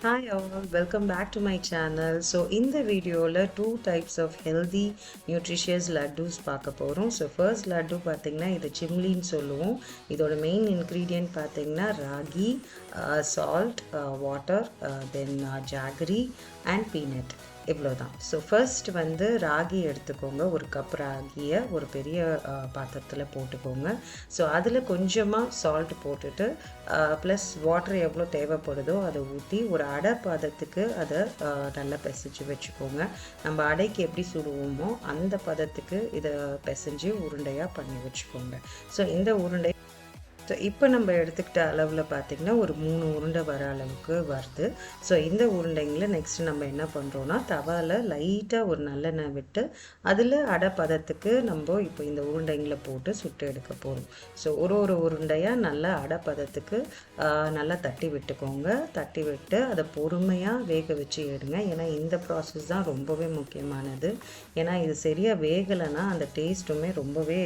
Hi all, welcome back to my channel. So in the video two types of healthy nutritious laddus பார்க்க போறோம். So first laddu பாத்தீங்கன்னா இது chimliன்னு சொல்லுவோம். இதோட main ingredient பாத்தீங்கன்னா ragi, salt, water, then jaggery and peanut. இவ்வளோதான். So first வந்து ராகி எடுத்துக்கோங்க. ஒரு கப் ராகியை ஒரு பெரிய பாத்திரத்தில் போட்டுக்கோங்க. ஸோ அதில் கொஞ்சமாக சால்ட் போட்டுட்டு ப்ளஸ் வாட்டர் எவ்வளோ தேவைப்படுதோ அதை ஊற்றி ஒரு அடை பதத்துக்கு அதை நல்லா பிசைஞ்சு வச்சுக்கோங்க. நம்ம அடைக்கு எப்படி சுடுவோமோ அந்த பதத்துக்கு இதை பிசைஞ்சு உருண்டையாக பண்ணி வச்சுக்கோங்க. ஸோ இந்த உருண்டை ஸோ இப்போ நம்ம எடுத்துக்கிட்ட அளவில் பார்த்திங்கன்னா ஒரு 3 உருண்டை வர அளவுக்கு வருது. ஸோ இந்த உருண்டைங்களை நெக்ஸ்ட் நம்ம என்ன பண்ணுறோன்னா தவாவில் லைட்டாக ஒரு நல்லெண்ணெய் விட்டு அதில் அடை பதத்துக்கு நம்ம இப்போ இந்த உருண்டைங்களை போட்டு சுட்டு எடுக்க போகிறோம். ஸோ ஒரு உருண்டையாக நல்லா அடை பதத்துக்கு நல்லா தட்டி விட்டுக்கோங்க. தட்டி விட்டு அதை பொறுமையாக வேக வச்சு எடுங்க. ஏன்னா இந்த ப்ராசஸ் தான் ரொம்பவே முக்கியமானது. ஏன்னா இது சரியாக வேகலைன்னா அந்த டேஸ்ட்டுமே ரொம்பவே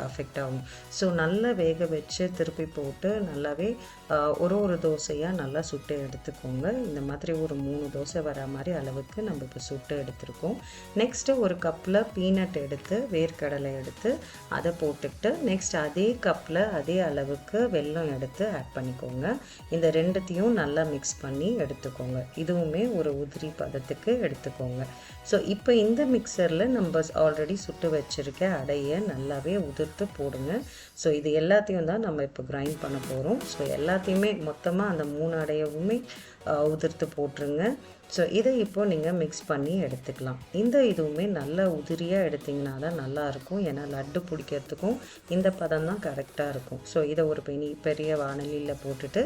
அஃபெக்ட் ஆகும். ஸோ நல்லா வேக வச்சு திருப்பி போட்டு நல்லாவே ஒரு தோசையாக நல்லா சுட்டு எடுத்துக்கோங்க. இந்த மாதிரி ஒரு 3 தோசை வர மாதிரி அளவுக்கு நம்ம இப்போ சுட்டு எடுத்துருக்கோம். நெக்ஸ்ட்டு ஒரு கப்பில் பீனட் எடுத்து வேர்க்கடலை எடுத்து அதை போட்டுக்கிட்டு நெக்ஸ்ட் அதே கப்பில் அதே அளவுக்கு வெல்லம் எடுத்து ஆட் பண்ணிக்கோங்க. இந்த ரெண்டுத்தையும் நல்லா மிக்ஸ் பண்ணி எடுத்துக்கோங்க. இதுவுமே ஒரு உதிரி பதத்துக்கு எடுத்துக்கோங்க. ஸோ இப்போ இந்த மிக்சரில் நம்ம ஆல்ரெடி சுட்டு வச்சுருக்க அடையை நல்லாவே உதிர்த்து போடுங்க. ஸோ இது எல்லாத்தையும் தான் நம்ம இப்போ கிரைண்ட் பண்ண போகிறோம். ஸோ எல்லாத்தையுமே மொத்தமாக அந்த 3 அடையவுமே உதிர்த்து போட்டுருங்க. ஸோ இதை இப்போது நீங்கள் மிக்ஸ் பண்ணி எடுத்துக்கலாம். இதுவுமே நல்ல உதிரியாக எடுத்திங்கன்னா தான் நல்லாயிருக்கும். ஏன்னா லட்டு பிடிக்கிறதுக்கும் இந்த பதம் தான் கரெக்டாக இருக்கும். ஸோ இதை ஒரு பெரிய வானலியில் போட்டுட்டு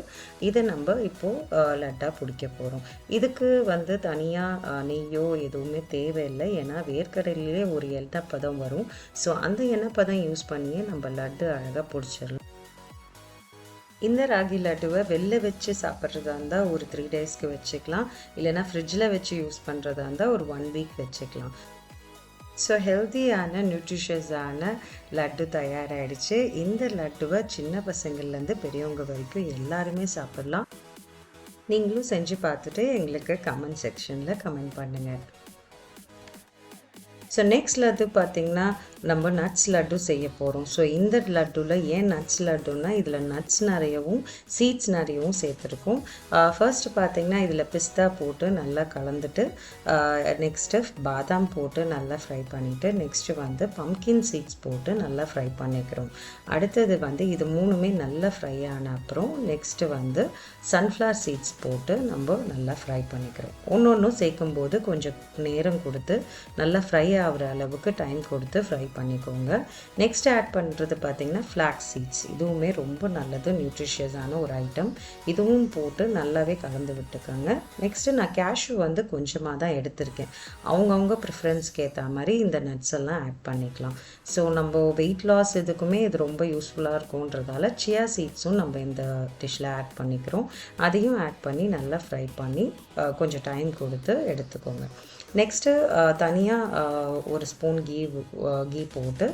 இதை நம்ம இப்போது லட்டாக பிடிக்க போகிறோம். இதுக்கு வந்து தனியாக நெய்யோ எதுவுமே தேவையில்லை. ஏன்னா வேர்க்கடலையிலே ஒரு எண்ணெய் பதம் வரும். ஸோ அந்த எண்ணெய் பதம் யூஸ் பண்ணியே நம்ம லட்டு அழகாக பிடிச்சிடலாம். இந்த ராகி லட்டுவை வெளில வச்சு சாப்பிட்றதா இருந்தால் ஒரு 3 டேஸ்க்கு வச்சுக்கலாம். இல்லைனா ஃப்ரிட்ஜில் வச்சு யூஸ் பண்ணுறதா இருந்தால் ஒரு 1 வீக் வச்சுக்கலாம். ஸோ ஹெல்த்தியான நியூட்ரிஷியஸான லட்டு தயாராகிடுச்சு. இந்த லட்டுவை சின்ன பசங்கள்லேருந்து பெரியவங்க வரைக்கும் எல்லாருமே சாப்பிட்லாம். நீங்களும் செஞ்சு பார்த்துட்டு எங்களுக்கு கமெண்ட் செக்ஷனில் கமெண்ட் பண்ணுங்கள். ஸோ நெக்ஸ்ட் லட்டு பார்த்திங்கன்னா நம்ம நட்ஸ் லட்டு செய்ய போகிறோம். ஸோ இந்த லட்டுவில் ஏன் நட்ஸ் லட்டுன்னா இதில் நட்ஸ் நிறையவும் சீட்ஸ் நிறையவும் சேர்த்துருக்கோம். ஃபர்ஸ்ட் பார்த்திங்கன்னா இதில் பிஸ்தா போட்டு நல்லா கலந்துட்டு நெக்ஸ்ட்டு பாதாம் போட்டு நல்லா ஃப்ரை பண்ணிவிட்டு நெக்ஸ்ட்டு வந்து பம்கின் சீட்ஸ் போட்டு நல்லா ஃப்ரை பண்ணிக்கிறோம். அடுத்தது வந்து இது 3மே நல்லா ஃப்ரை ஆன அப்புறம் நெக்ஸ்ட்டு வந்து சன்ஃப்ளவர் சீட்ஸ் போட்டு நம்ம நல்லா ஃப்ரை பண்ணிக்கிறோம். ஒன்றும் சேர்க்கும்போது கொஞ்சம் நேரம் கொடுத்து நல்லா ஃப்ரை ஆகிற அளவுக்கு டைம் கொடுத்து ஃப்ரை பண்ணிக்கோங்க. நெக்ஸ்ட் ஆட் பண்ணுறது பார்த்திங்கன்னா ஃப்ளாக்ஸ் சீட்ஸ். இதுவுமே ரொம்ப நல்லது, நியூட்ரிஷியஸான ஒரு ஐட்டம். இதுவும் போட்டு நல்லாவே கலந்து விட்டுக்கோங்க. நெக்ஸ்ட்டு நான் கேஷ்யூ வந்து கொஞ்சமாக தான் எடுத்திருக்கேன். அவங்கவுங்க ப்ரிஃபரன்ஸ்க்கு ஏற்ற மாதிரி இந்த நட்ஸ் எல்லாம் ஆட் பண்ணிக்கலாம். ஸோ நம்ம வெயிட் லாஸ் இதுக்குமே இது ரொம்ப யூஸ்ஃபுல்லாக இருக்கும்ன்றதால சியா சீட்ஸும் நம்ம இந்த டிஷ்ஷில் ஆட் பண்ணிக்கிறோம். அதையும் ஆட் பண்ணி நல்லா ஃப்ரை பண்ணி கொஞ்சம் டைம் கொடுத்து எடுத்துக்கோங்க. நெக்ஸ்ட்டு தனியாக ஒரு ஸ்பூன் கீ போட்டு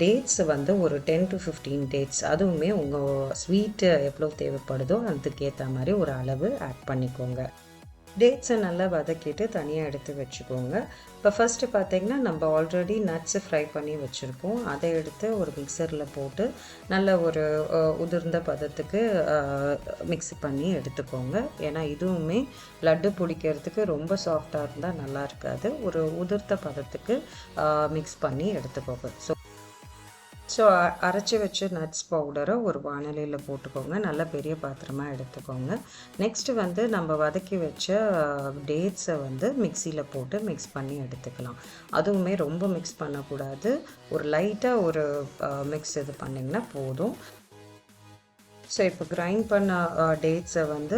டேட்ஸ் வந்து ஒரு 10 to 15 டேட்ஸ், அதுவுமே உங்கள் ஸ்வீட்டு எவ்வளோ தேவைப்படுதோ அதுக்கேற்ற மாதிரி ஒரு அளவு ஆட் பண்ணிக்கோங்க. டேட்ஸை நல்லா வதக்கிட்டு தனியாக எடுத்து வச்சுக்கோங்க. இப்போ ஃபஸ்ட்டு பார்த்திங்கன்னா நம்ம ஆல்ரெடி நட்ஸு ஃப்ரை பண்ணி வச்சுருக்கோம். அதை எடுத்து ஒரு மிக்சரில் போட்டு நல்ல ஒரு உதிர்ந்த பதத்துக்கு மிக்ஸ் பண்ணி எடுத்துக்கோங்க. ஏன்னா இதுவுமே லட்டு பிடிக்கிறதுக்கு ரொம்ப சாஃப்டாக இருந்தால் நல்லா இருக்காது. ஒரு உதிர்த்த பதத்துக்கு மிக்ஸ் பண்ணி எடுத்துக்கோங்க. ஸோ அரைச்சி வச்ச நட்ஸ் பவுடரை ஒரு வானலியில் போட்டுக்கோங்க. நல்லா பெரிய பாத்திரமாக எடுத்துக்கோங்க. நெக்ஸ்ட்டு வந்து நம்ம வதக்கி வச்ச டேட்ஸை வந்து மிக்சியில் போட்டு மிக்ஸ் பண்ணி எடுத்துக்கலாம். அதுவுமே ரொம்ப மிக்ஸ் பண்ணக்கூடாது. ஒரு லைட்டாக ஒரு மிக்ஸ் இது பண்ணிங்கன்னா போதும். ஸோ இப்போ கிரைண்ட் பண்ண டேட்ஸை வந்து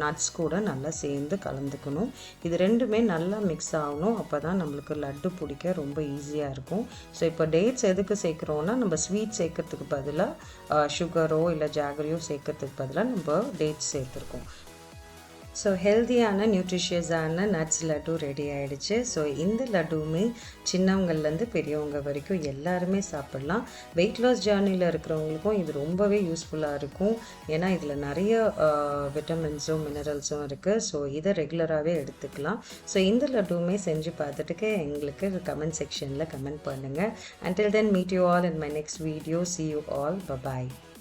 நட்ஸ் கூட நல்லா சேர்ந்து கலந்துக்கணும். இது ரெண்டுமே நல்லா மிக்ஸ் ஆகணும். அப்போ தான் நம்மளுக்கு லட்டு பிடிக்க ரொம்ப ஈஸியாக இருக்கும். ஸோ இப்போ டேட்ஸ் எதுக்கு சேர்க்குறோன்னா நம்ம ஸ்வீட் சேர்க்கறதுக்கு பதிலாக சுகரோ இல்லை ஜாகரியோ சேர்க்கறதுக்கு பதிலாக நம்ம டேட்ஸ் சேர்த்துருக்கோம். ஸோ ஹெல்த்தியான நியூட்ரிஷியஸான நட்ஸ் லட்டு ரெடி ஆகிடுச்சு. ஸோ இந்த லட்டுவுமே சின்னவங்கள்லேருந்து பெரியவங்க வரைக்கும் எல்லாருமே சாப்பிட்லாம். வெயிட் லாஸ் ஜேர்னியில் இருக்கிறவங்களுக்கும் இது ரொம்பவே யூஸ்ஃபுல்லாக இருக்கும். ஏன்னா இதில் நிறைய விட்டமின்ஸும் மினரல்ஸும் இருக்குது. ஸோ இதை ரெகுலராகவே எடுத்துக்கலாம். ஸோ இந்த லட்டுவுமே செஞ்சு பார்த்துட்டு எங்களுக்கு கமெண்ட் செக்ஷனில் கமெண்ட் பண்ணுங்கள். Until then, meet you all in my next video. See you all. Bye-bye.